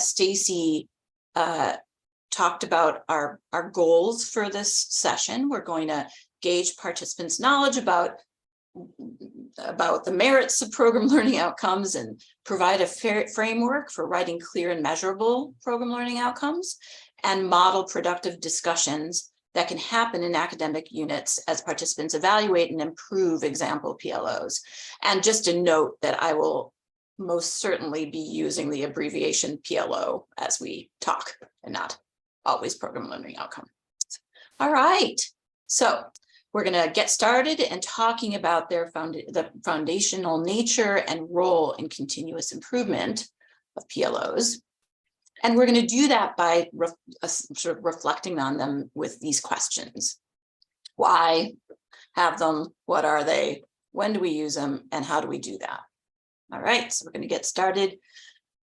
Stacy talked about our goals for this session. We're going to gauge participants' knowledge about the merits of program learning outcomes and provide a framework for writing clear and measurable program learning outcomes, and model productive discussions that can happen in academic units as participants evaluate and improve example PLOs. And just a note that I will most certainly be using the abbreviation PLO as we talk, and not always program learning outcome. All right, so we're going to get started and talking about the foundational nature and role in continuous improvement of PLOs. And we're going to do that by sort of reflecting on them with these questions. Why have them? What are they? When do we use them? And how do we do that? All right, so we're going to get started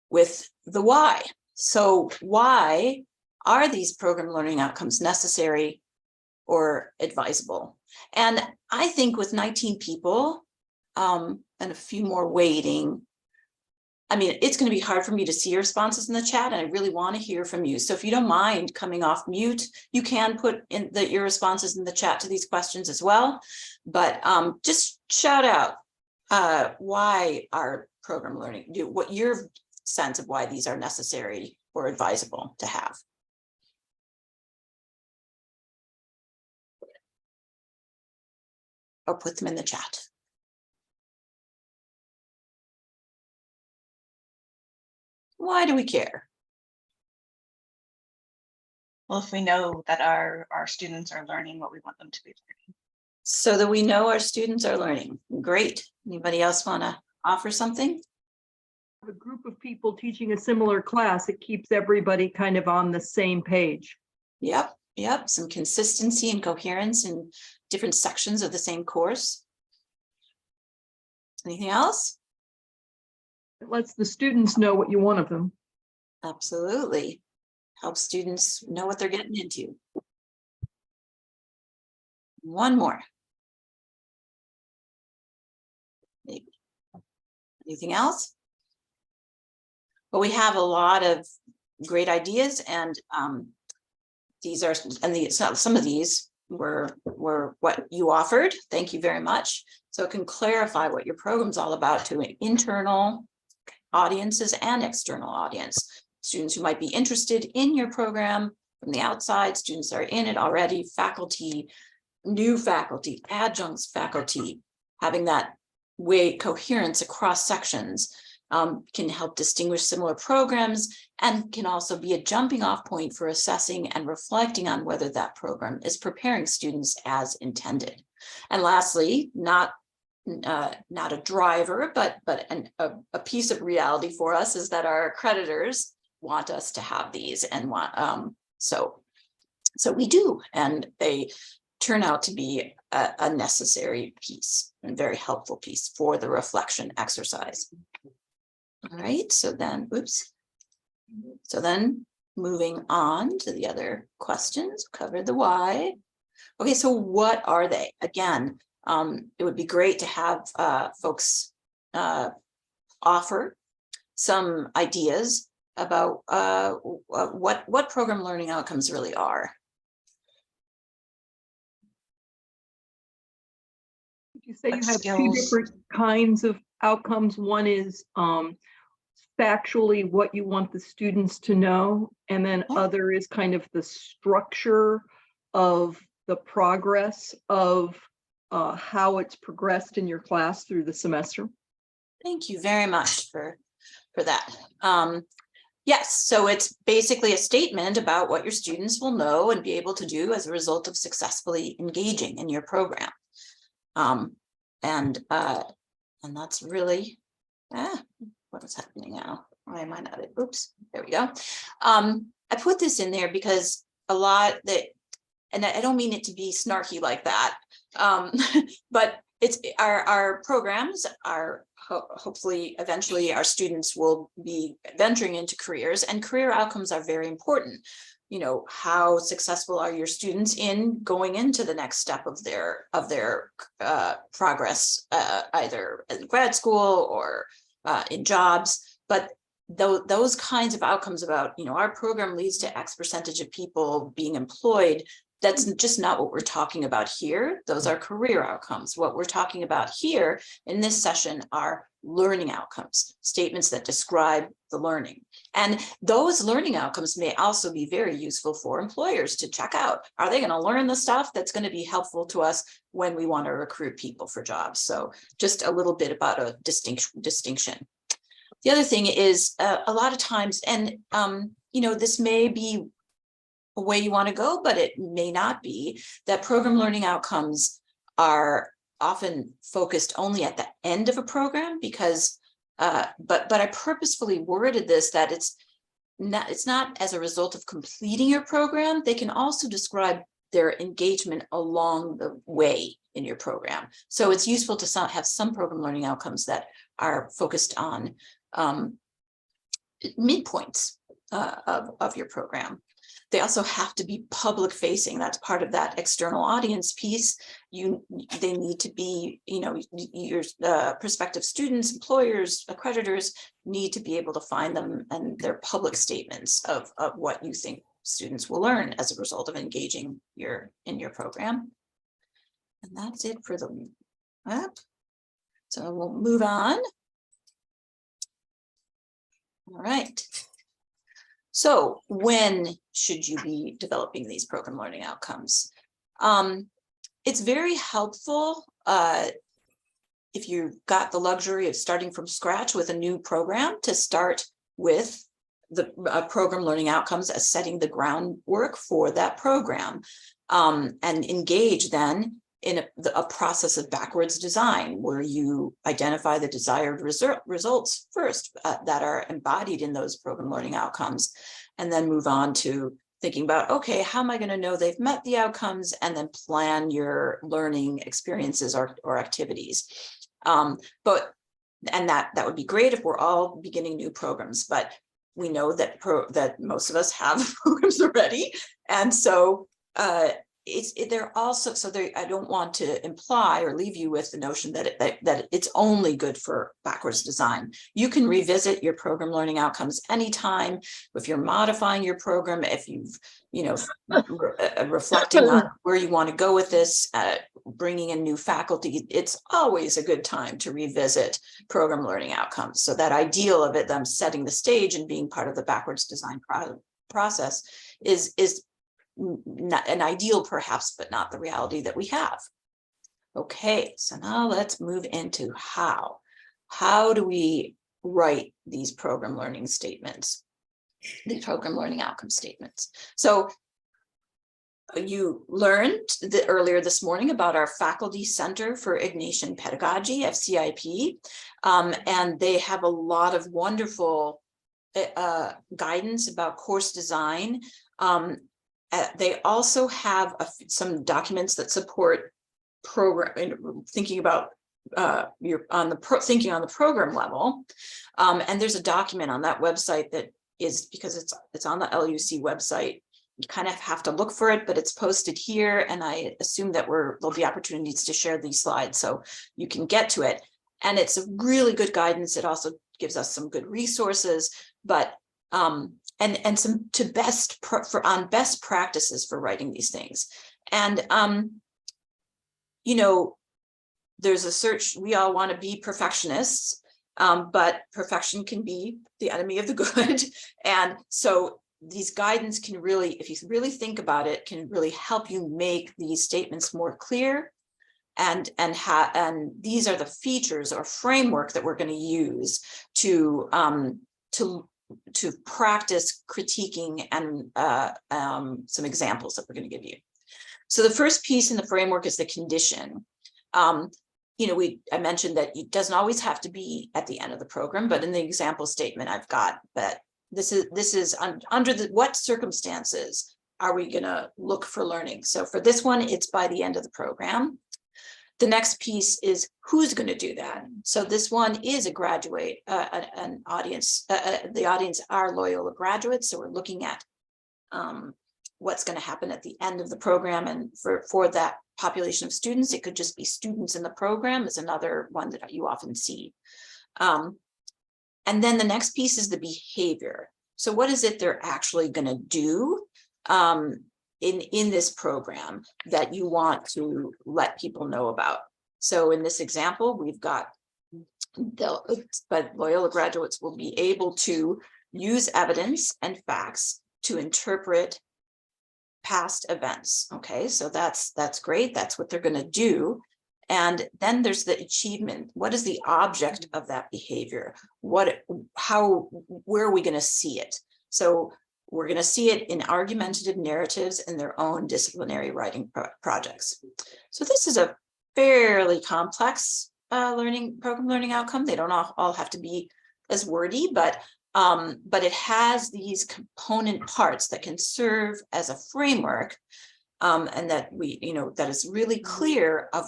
with the why. So why are these program learning outcomes necessary or advisable? And I think with 19 people and a few more waiting, I mean, it's going to be hard for me to see your responses in the chat, and I really want to hear from you. So if you don't mind coming off mute, you can put in your responses in the chat to these questions as well. But just shout out why are program learning, what your sense of why these are necessary or advisable to have. Or put them in the chat. Why do we care? Well, if we know that our students are learning what we want them to be learning. So that we know our students are learning. Great. Anybody else want to offer something? A group of people teaching a similar class, it keeps everybody kind of on the same page. Yep. Some consistency and coherence in different sections of the same course. Anything else? It lets the students know what you want of them. Absolutely. Helps students know what they're getting into. One more. Maybe. Anything else? But we have a lot of great ideas, and these are, and some of these were what you offered. Thank you very much. So it can clarify what your program's all about to internal audiences and external audience. Students who might be interested in your program from the outside, students that are in it already, faculty, new faculty, adjuncts faculty, having that coherence across sections can help distinguish similar programs, and can also be a jumping off point for assessing and reflecting on whether that program is preparing students as intended. And lastly, not a driver, but a piece of reality for us is that our accreditors want us to have these, and so we do, and they turn out to be a necessary piece and very helpful piece for the reflection exercise. All right, so then, moving on to the other questions, covered the why. Okay, so what are they? Again, it would be great to have folks offer some ideas about what program learning outcomes really are. You say you have two different kinds of outcomes. One is factually what you want the students to know, and then other is kind of the structure of the progress of how it's progressed in your class through the semester. Thank you very much for that. Yes, so it's basically a statement about what your students will know and be able to do as a result of successfully engaging in your program. And that's really what is happening now. Why am I not? Oops, there we go. I put this in there because a lot that, and I don't mean it to be snarky like that, but it's our programs are hopefully eventually our students will be venturing into careers, and career outcomes are very important. You know, how successful are your students in going into the next step of their progress, either in grad school or in jobs. But those kinds of outcomes about, our program leads to X percentage of people being employed, that's just not what we're talking about here. Those are career outcomes. What we're talking about here in this session are learning outcomes, statements that describe the learning. And those learning outcomes may also be very useful for employers to check out. Are they going to learn the stuff that's going to be helpful to us when we want to recruit people for jobs? So just a little bit about a distinction. The other thing is a lot of times, and this may be a way you want to go, but it may not be, that program learning outcomes are often focused only at the end of a program because, but I purposefully worded this that it's not as a result of completing your program. They can also describe their engagement along the way in your program. So it's useful to have some program learning outcomes that are focused on midpoints of your program. They also have to be public facing. That's part of that external audience piece. They need to be, your prospective students, employers, accreditors need to be able to find them and their public statements of what you think students will learn as a result of engaging in your program. And that's it for the map. So we'll move on. All right. So when should you be developing these program learning outcomes? It's very helpful if you've got the luxury of starting from scratch with a new program to start with the program learning outcomes as setting the groundwork for that program, and engage then in a process of backwards design where you identify the desired results first that are embodied in those program learning outcomes, and then move on to thinking about, okay, how am I going to know they've met the outcomes, and then plan your learning experiences or activities. But that would be great if we're all beginning new programs, but we know that most of us have programs already, and so they're also, I don't want to imply or leave you with the notion that it's only good for backwards design. You can revisit your program learning outcomes anytime. If you're modifying your program, if you've, reflecting on where you want to go with this, bringing in new faculty, it's always a good time to revisit program learning outcomes. So that ideal of them setting the stage and being part of the backwards design process is not an ideal perhaps, but not the reality that we have. Okay, so now let's move into how do we write these program learning statements, these program learning outcome statements. So you learned earlier this morning about our Faculty Center for Ignatian Pedagogy, FCIP, and they have a lot of wonderful guidance about course design. They also have some documents that support thinking about thinking on the program level. And there's a document on that website that is, because it's on the LUC website, you kind of have to look for it, but it's posted here. And I assume that there'll be opportunities to share these slides so you can get to it. And it's a really good guidance. It also gives us some good resources, but and some best practices for writing these things. And there's a search. We all want to be perfectionists, but perfection can be the enemy of the good. And so these guidance can really, if you really think about it, can really help you make these statements more clear. And these are the features or framework that we're going to use to practice critiquing and some examples that we're going to give you. So the first piece in the framework is the condition. I mentioned that it doesn't always have to be at the end of the program, but in the example statement I've got that this is under what circumstances are we going to look for learning? So for this one, it's by the end of the program. The next piece is who's going to do that. So this one is a graduate, an audience. The audience are Loyola graduates. So we're looking at what's going to happen at the end of the program. And for that population of students, it could just be students in the program is another one that you often see. And then the next piece is the behavior. So what is it they're actually going to do in this program that you want to let people know about? So in this example, we've got but Loyola graduates will be able to use evidence and facts to interpret past events. Okay, so that's great. That's what they're going to do. And then there's the achievement. What is the object of that behavior? Where are we going to see it? So we're going to see it in argumentative narratives in their own disciplinary writing projects. So this is a fairly complex program learning outcome. They don't all have to be as wordy, but it has these component parts that can serve as a framework, and that that is really clear of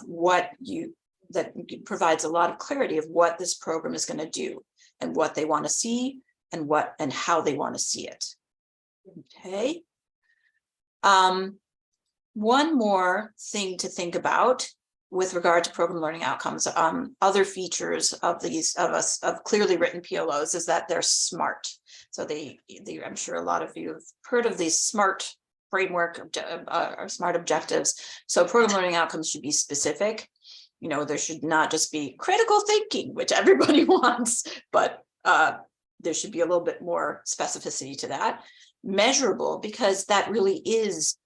that provides a lot of clarity of what this program is going to do and what they want to see and how they want to see it. Okay. One more thing to think about with regard to program learning outcomes, other features of clearly written PLOs is that they're SMART. So I'm sure a lot of you have heard of these SMART framework or SMART objectives. So program learning outcomes should be specific. There should not just be critical thinking, which everybody wants, but there should be a little bit more specificity to that. Measurable, because that really is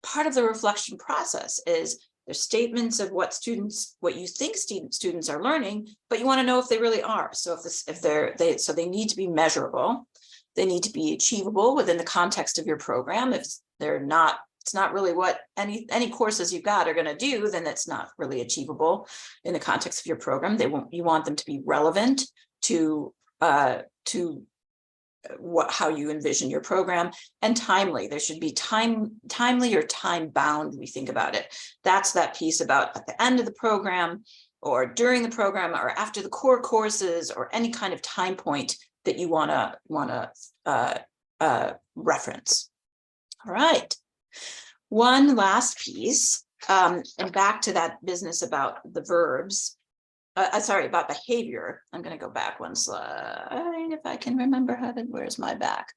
part of the reflection process. Is there's statements of what you think students are learning, but you want to know if they really are. So so they need to be measurable. They need to be achievable within the context of your program. If they're not, it's not really what any courses you've got are going to do, then it's not really achievable in the context of your program. You want them to be relevant to how you envision your program, and timely. There should be timely or time bound. We think about it. That's that piece about at the end of the program or during the program or after the core courses or any kind of time point that you want to reference. All right. One last piece, and back to that business about the verbs. About behavior. I'm going to go back one slide if I can remember how to. Where's my back?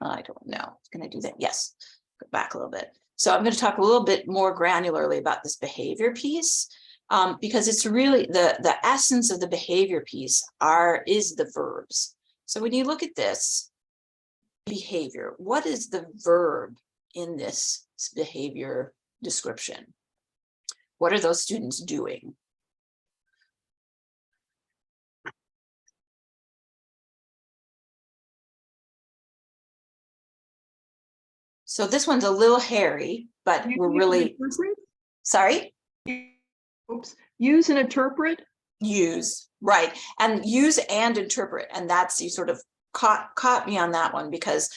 I don't know. It's going to do that. Yes, go back a little bit. So I'm going to talk a little bit more granularly about this behavior piece, because it's really the essence of the behavior piece is the verbs. So when you look at this behavior, what is the verb in this behavior description? What are those students doing? So this one's a little hairy, but we're really sorry. Oops. Use and interpret. Use, right, and use and interpret, and that's, you sort of caught me on that one, because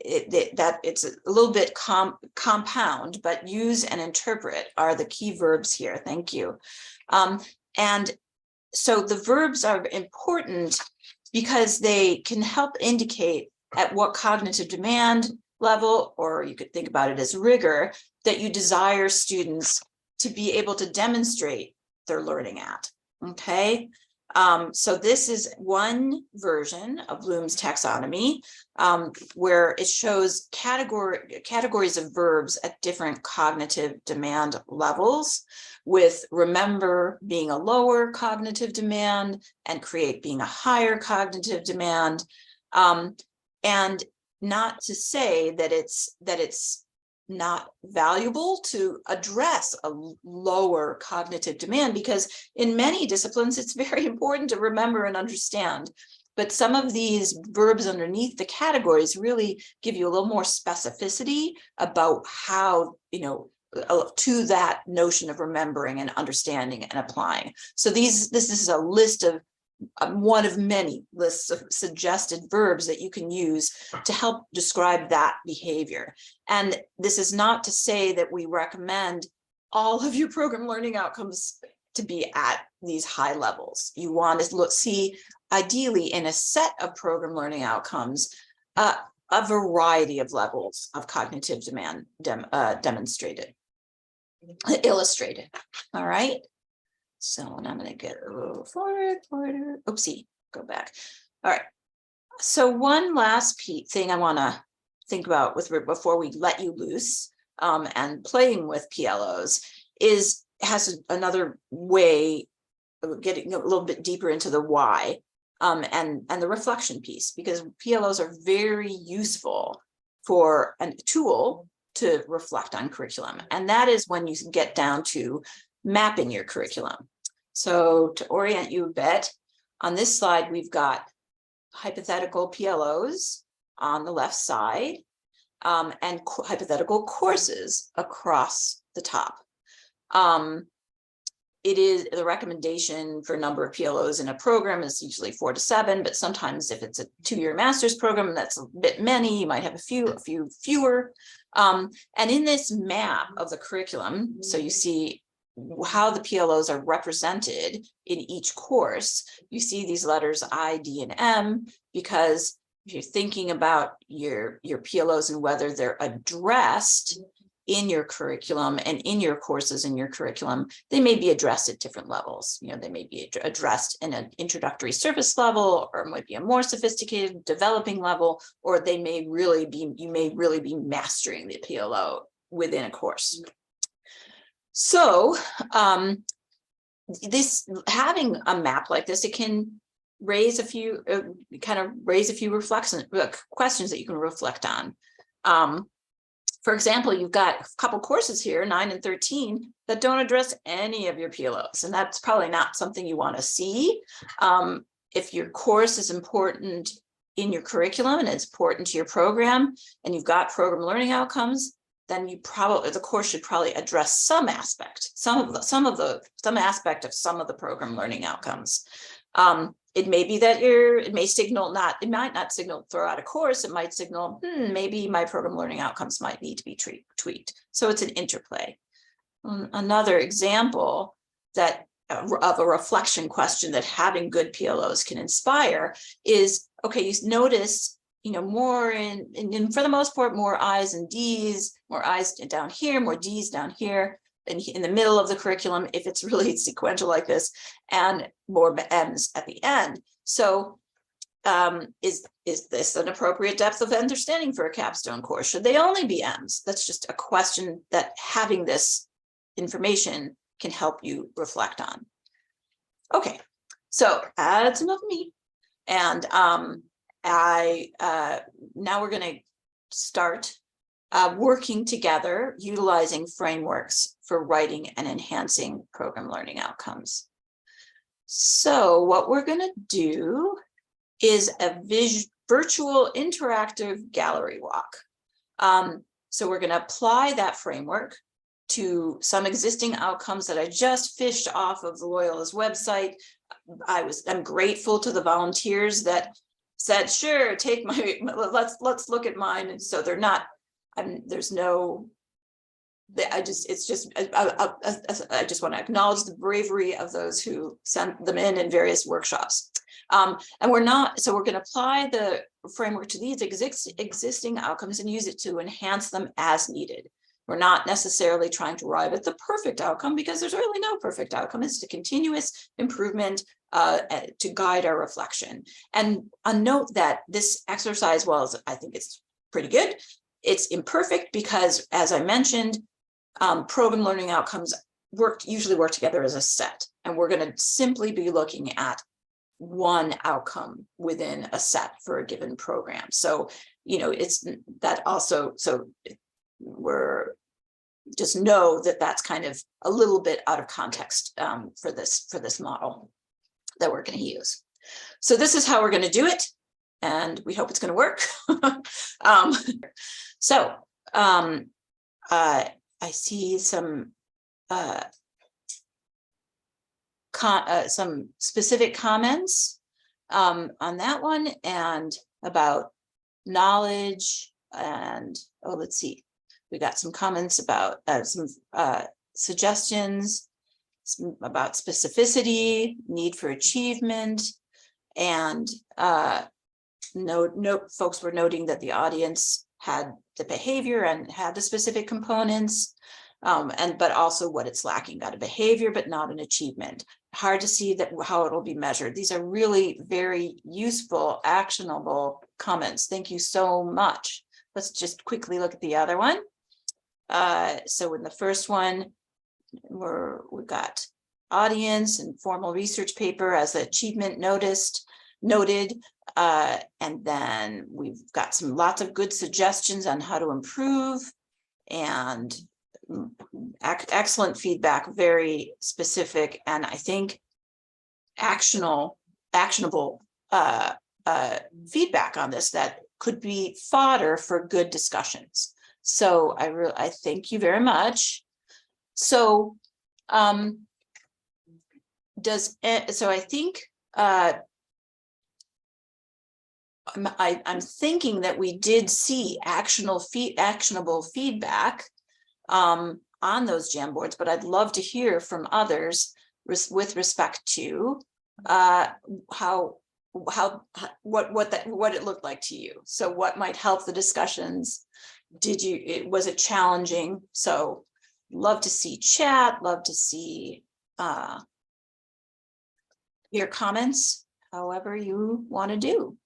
it's a little bit compound, but use and interpret are the key verbs here. Thank you. And so the verbs are important because they can help indicate at what cognitive demand level, or you could think about it as rigor, that you desire students to be able to demonstrate their learning at. Okay, so this is one version of Bloom's taxonomy, where it shows categories of verbs at different cognitive demand levels, with remember being a lower cognitive demand and create being a higher cognitive demand. And not to say that it's not valuable to address a lower cognitive demand, because in many disciplines, it's very important to remember and understand. But some of these verbs underneath the categories really give you a little more specificity about how, to that notion of remembering and understanding and applying. So this is a list of one of many lists of suggested verbs that you can use to help describe that behavior. And this is not to say that we recommend all of your program learning outcomes to be at these high levels. You want to see, ideally, in a set of program learning outcomes, a variety of levels of cognitive demand illustrated. All right. So I'm going to get a little forward. Oopsie, go back. All right. So one last thing I want to think about before we let you loose and playing with PLOs has another way of getting a little bit deeper into the why and the reflection piece, because PLOs are very useful for a tool to reflect on curriculum. And that is when you get down to mapping your curriculum. So to orient you a bit, on this slide, we've got hypothetical PLOs on the left side and hypothetical courses across the top. It is the recommendation for number of PLOs in a program is usually 4 to 7, but sometimes if it's a 2-year master's program, that's a bit many, you might have a few fewer. And in this map of the curriculum, so you see how the PLOs are represented in each course. You see these letters I, D, and M, because if you're thinking about your PLOs and whether they're addressed in your curriculum and in your courses in your curriculum, they may be addressed at different levels. You know, they may be addressed in an introductory service level, or might be a more sophisticated developing level, or they may really be, you may really be mastering the PLO within a course. So this having a map like this, it can raise a few questions that you can reflect on. For example, you've got a couple courses here, 9 and 13, that don't address any of your PLOs, and that's probably not something you want to see. If your course is important in your curriculum and it's important to your program, and you've got program learning outcomes, then the course should probably address some aspect, some aspect of some of the program learning outcomes. It may be that it might not signal throw out a course. It might signal, maybe my program learning outcomes might need to be tweaked. So it's an interplay. Another example of a reflection question that having good PLOs can inspire is, okay, you notice, more for the most part, more I's and D's, more I's down here, more D's down here, and in the middle of the curriculum, if it's really sequential like this, and more M's at the end. So is this an appropriate depth of understanding for a capstone course? Should they only be M's? That's just a question that having this information can help you reflect on. Okay, so that's enough of me. And now we're going to start working together, utilizing frameworks for writing and enhancing program learning outcomes. So what we're going to do is a virtual interactive gallery walk. So we're going to apply that framework to some existing outcomes that I just fished off of the Loyola's website. I'm grateful to the volunteers that said, sure, take my, let's look at mine. And so they're not, there's no, I just want to acknowledge the bravery of those who sent them in various workshops. And we're going to apply the framework to these existing outcomes and use it to enhance them as needed. We're not necessarily trying to arrive at the perfect outcome, because there's really no perfect outcome. It's a continuous improvement to guide our reflection. And a note that this exercise, well, I think it's pretty good. It's imperfect because, as I mentioned, program learning outcomes usually work together as a set, and we're going to simply be looking at one outcome within a set for a given program. So, it's that also, so we're just know that that's kind of a little bit out of context for this model that we're going to use. So this is how we're going to do it, and we hope it's going to work. I see some specific comments on that one, and about knowledge, and let's see, we got some comments about some suggestions about specificity, need for achievement, and folks were noting that the audience had the behavior and had the specific components. but also what it's lacking, got a behavior, but not an achievement. Hard to see that how it'll be measured. These are really very useful, actionable comments. Thank you so much. Let's just quickly look at the other one. So in the first one, we've got audience and formal research paper as achievement noted. And then we've got lots of good suggestions on how to improve, and excellent feedback, very specific, and I think actionable feedback on this that could be fodder for good discussions. So I thank you very much. So I think I'm thinking that we did see actionable feedback on those Jamboards, but I'd love to hear from others with respect to what it looked like to you. So what might help the discussions? Was it challenging? So love to see chat, love to see your comments, however you want to do.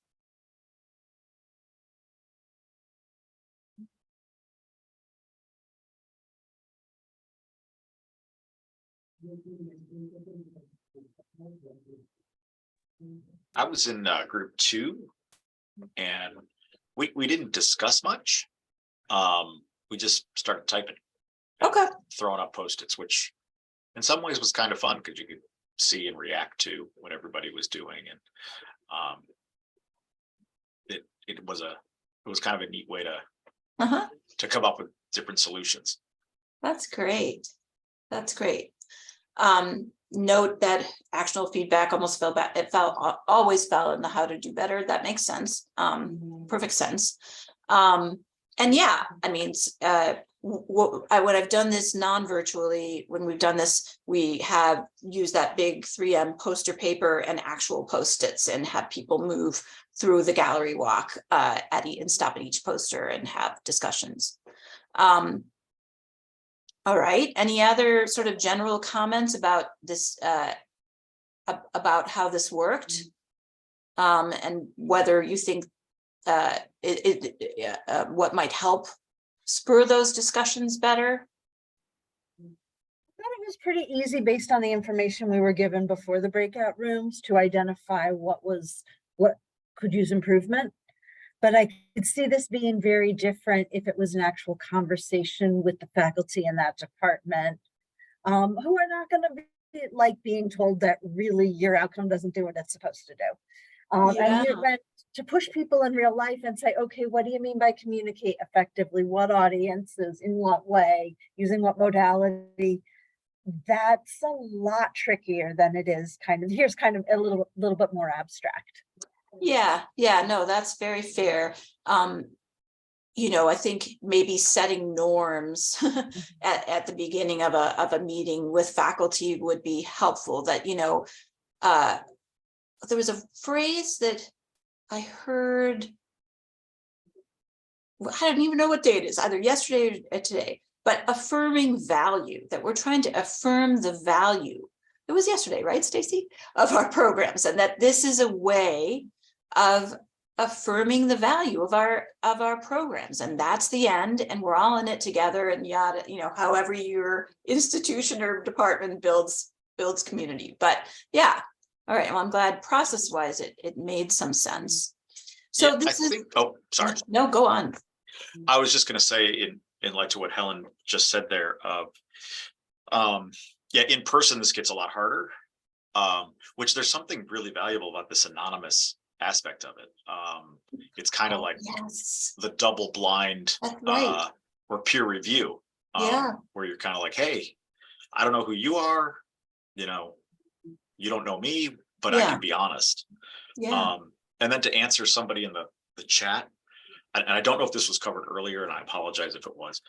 I was in group 2, and we didn't discuss much. We just started typing. Okay. Throwing up Post-its, which in some ways was kind of fun because you could see and react to what everybody was doing, and it was kind of a neat way to come up with different solutions. That's great. That's great. Note that actionable feedback always fell in the how to do better. That makes sense. Perfect sense. And yeah, I mean, when I've done this non-virtually, when we've done this, we have used that big 3M poster paper and actual Post-its and have people move through the gallery walk and stop at each poster and have discussions. All right. Any other sort of general comments about this, about how this worked, and whether you think what might help spur those discussions better? I thought it was pretty easy based on the information we were given before the breakout rooms to identify what could use improvement. But I could see this being very different if it was an actual conversation with the faculty in that department, who are not going to be like being told that really your outcome doesn't do what it's supposed to do. And you went to push people in real life and say, okay, what do you mean by communicate effectively? What audiences, in what way, using what modality? That's a lot trickier than it is here's kind of a little bit more abstract. Yeah, no, that's very fair. I think maybe setting norms at the beginning of a meeting with faculty would be helpful. That, there was a phrase that I heard, I don't even know what day it is, either yesterday or today, but affirming value, that we're trying to affirm the value. It was yesterday, right, Stacy, of our programs, and that this is a way of affirming the value of our programs, and that's the end, and we're all in it together, and yada, however your institution or department builds community. But yeah, all right, well, I'm glad process wise it made some sense. So yeah, oh, sorry, no, go on. I was just going to say in like to what Helen just said there, yeah, in person this gets a lot harder, which there's something really valuable about this anonymous aspect of it. It's kind of like the double blind or peer review, where you're kind of like, hey, I don't know who you are, you don't know me, but I can be honest. And then to answer somebody in the chat, and I don't know if this was covered earlier, and I apologize if it was,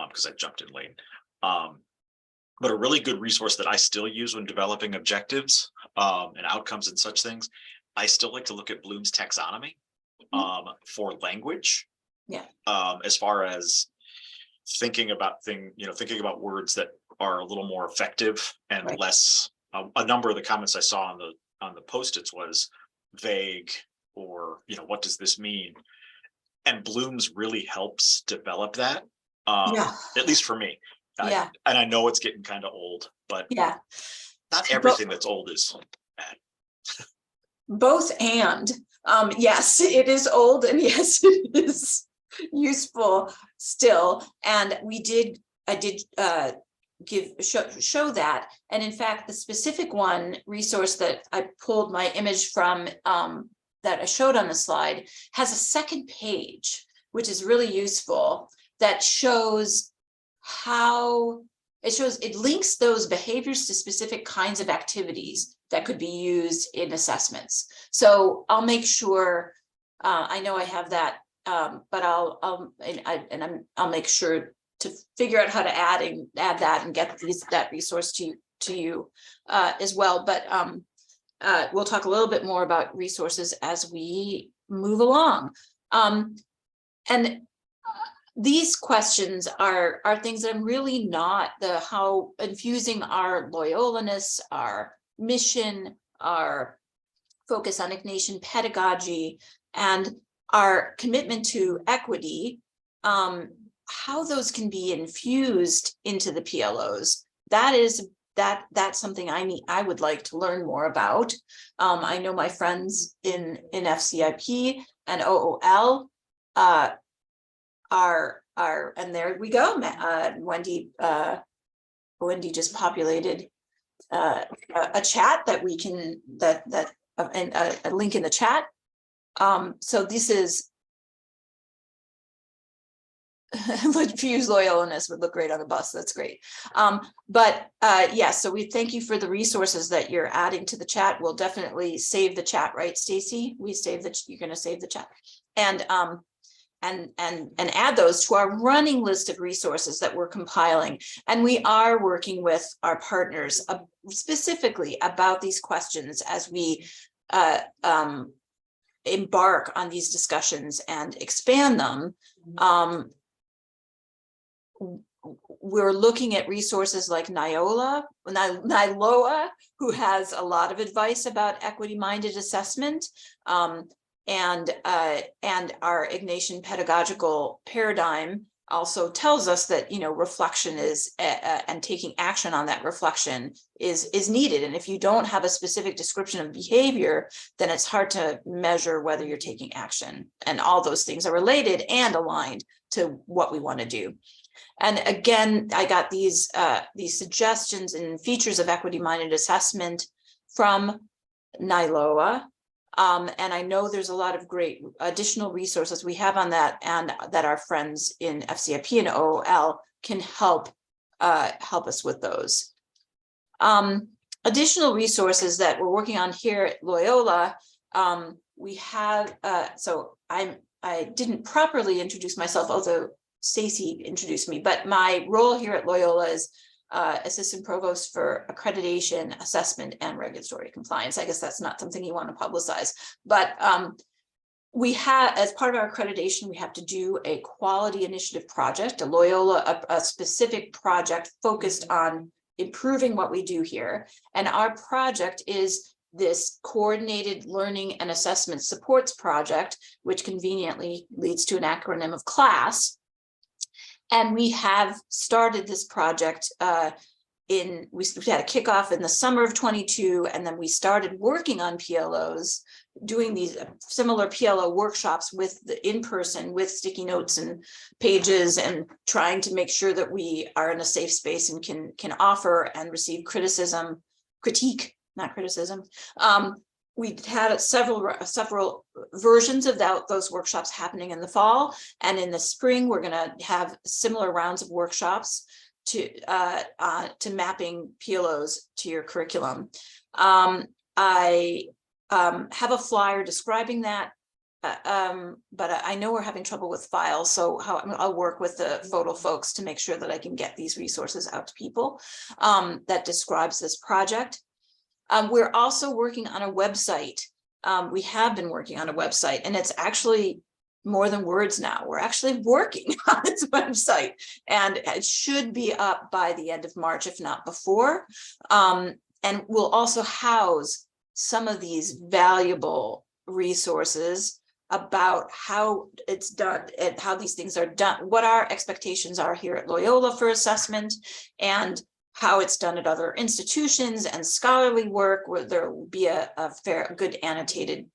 because I jumped in late. But a really good resource that I still use when developing objectives and outcomes and such things, I still like to look at Bloom's taxonomy for language. As far as thinking about thinking about words that are a little more effective and Right. less. A number of the comments I saw on the Post-its was vague, or what does this mean? And Bloom's really helps develop that. Yeah. At least for me. Yeah. And I know it's getting kind of old, but Yeah. not everything that's old is bad. Both and, yes, it is old and yes, it is useful still. And I did show that. And in fact, the specific resource that I pulled my image from, that I showed on the slide, has a second page, which is really useful, that shows how it links those behaviors to specific kinds of activities that could be used in assessments. So I'll make sure, I know I have that, but I'll make sure to figure out how to add that and get that resource to you as well. But we'll talk a little bit more about resources as we move along. And these questions are things that I'm really not how infusing our Loyola-ness, our mission, our focus on Ignatian pedagogy, and our commitment to equity, how those can be infused into the PLOs. That's something I would like to learn more about. I know my friends in FCIP and OOL are, and there we go. Wendy just populated a chat that we can and a link in the chat. So this is Fuse Loyola-ness would look great on the bus. That's great. Yeah, so we thank you for the resources that you're adding to the chat. We'll definitely save the chat, right, Stacy? You're going to save the chat and add those to our running list of resources that we're compiling. And we are working with our partners specifically about these questions as we embark on these discussions and expand them. We're looking at resources like Nyloa, who has a lot of advice about equity-minded assessment, and our Ignatian pedagogical paradigm also tells us that reflection is and taking action on that reflection is needed. And if you don't have a specific description of behavior, then it's hard to measure whether you're taking action. And all those things are related and aligned to what we want to do. And again, I got these suggestions and features of equity-minded assessment from Nyloa. And I know there's a lot of great additional resources we have on that, and that our friends in FCIP and OOL can help us with those. Additional resources that we're working on here at Loyola, we have, so I didn't properly introduce myself, although Stacy introduced me, but my role here at Loyola is Assistant Provost for Accreditation, Assessment, and Regulatory Compliance. I guess that's not something you want to publicize, but we have, as part of our accreditation, we have to do a quality initiative project, a specific project focused on improving what we do here. And our project is this Coordinated Learning and Assessment Supports Project, which conveniently leads to an acronym of CLASS. And we have started this project we had a kickoff in the summer of 22, and then we started working on PLOs, doing these similar PLO workshops with the in-person, with sticky notes and pages, and trying to make sure that we are in a safe space and can offer and receive critique, not criticism. We had several versions of those workshops happening in the fall, and in the spring we're going to have similar rounds of workshops to mapping PLOs to your curriculum. I have a flyer describing that, but I know we're having trouble with files, so I'll work with the photo folks to make sure that I can get these resources out to people that describes this project. We're also working on a website. We have been working on a website, and it's actually more than words now. We're actually working on this website, and it should be up by the end of March, if not before. And we'll also house some of these valuable resources about how it's done and how these things are done, what our expectations are here at Loyola for assessment, and how it's done at other institutions and scholarly work, where there will be a good annotated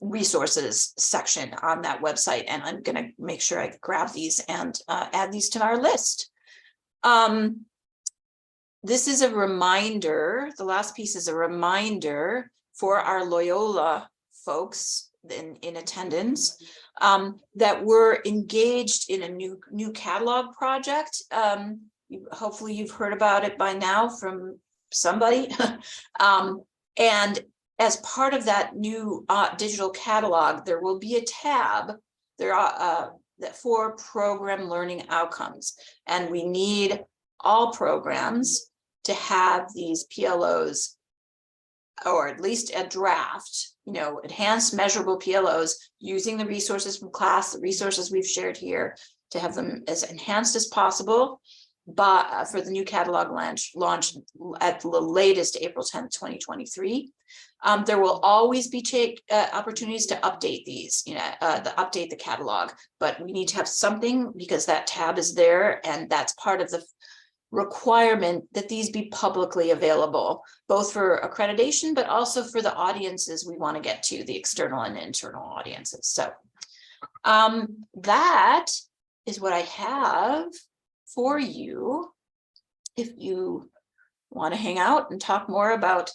resources section on that website. And I'm going to make sure I grab these and add these to our list. This is a reminder, the last piece is a reminder for our Loyola folks in attendance, that we're engaged in a new catalog project. Hopefully you've heard about it by now from somebody. And as part of that new digital catalog, there will be a tab for program learning outcomes. And we need all programs to have these PLOs, or at least a draft, enhanced measurable PLOs, using the resources from class, the resources we've shared here, to have them as enhanced as possible, but for the new catalog launch at the latest April 10th, 2023. There will always be opportunities to update these, update the catalog, but we need to have something, because that tab is there, and that's part of the requirement that these be publicly available, both for accreditation, but also for the audiences we want to get to, the external and internal audiences. So that is what I have for you. If you want to hang out and talk more about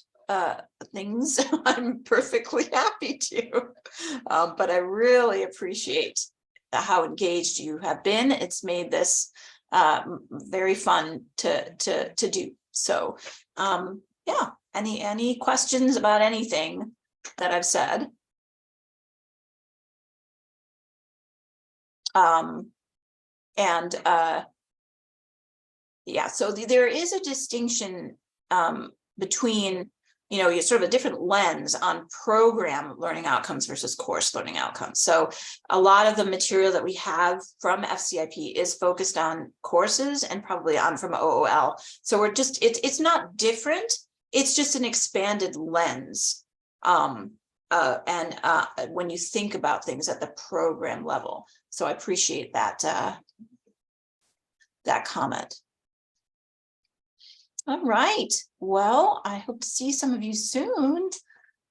things, I'm perfectly happy to. But I really appreciate how engaged you have been. It's made this very fun to do. So yeah, any questions about anything that I've said? Yeah, so there is a distinction between, sort of a different lens on program learning outcomes versus course learning outcomes. So a lot of the material that we have from FCIP is focused on courses and probably on from OOL. So we're just, it's not different, it's just an expanded lens. When you think about things at the program level. So I appreciate that, that comment. All right, well, I hope to see some of you soon.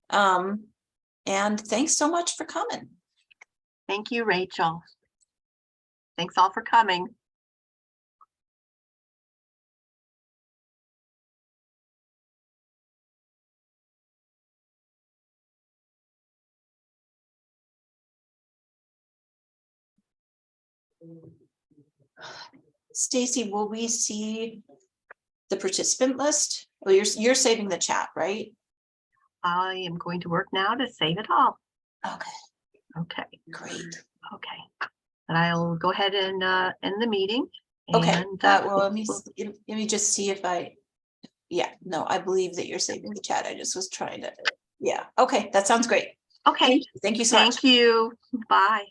And thanks so much for coming. Thank you, Rachel. Thanks all for coming. Stacy, will we see the participant list? Well, you're saving the chat, right? I am going to work now to save it all. Okay. Okay. Great. Okay. And I'll go ahead and end the meeting. Okay. And, Well, let me just see if yeah, no, I believe that you're saving the chat. I just was trying to, yeah. Okay. That sounds great. okay. Thank you so much. Thank you. Bye.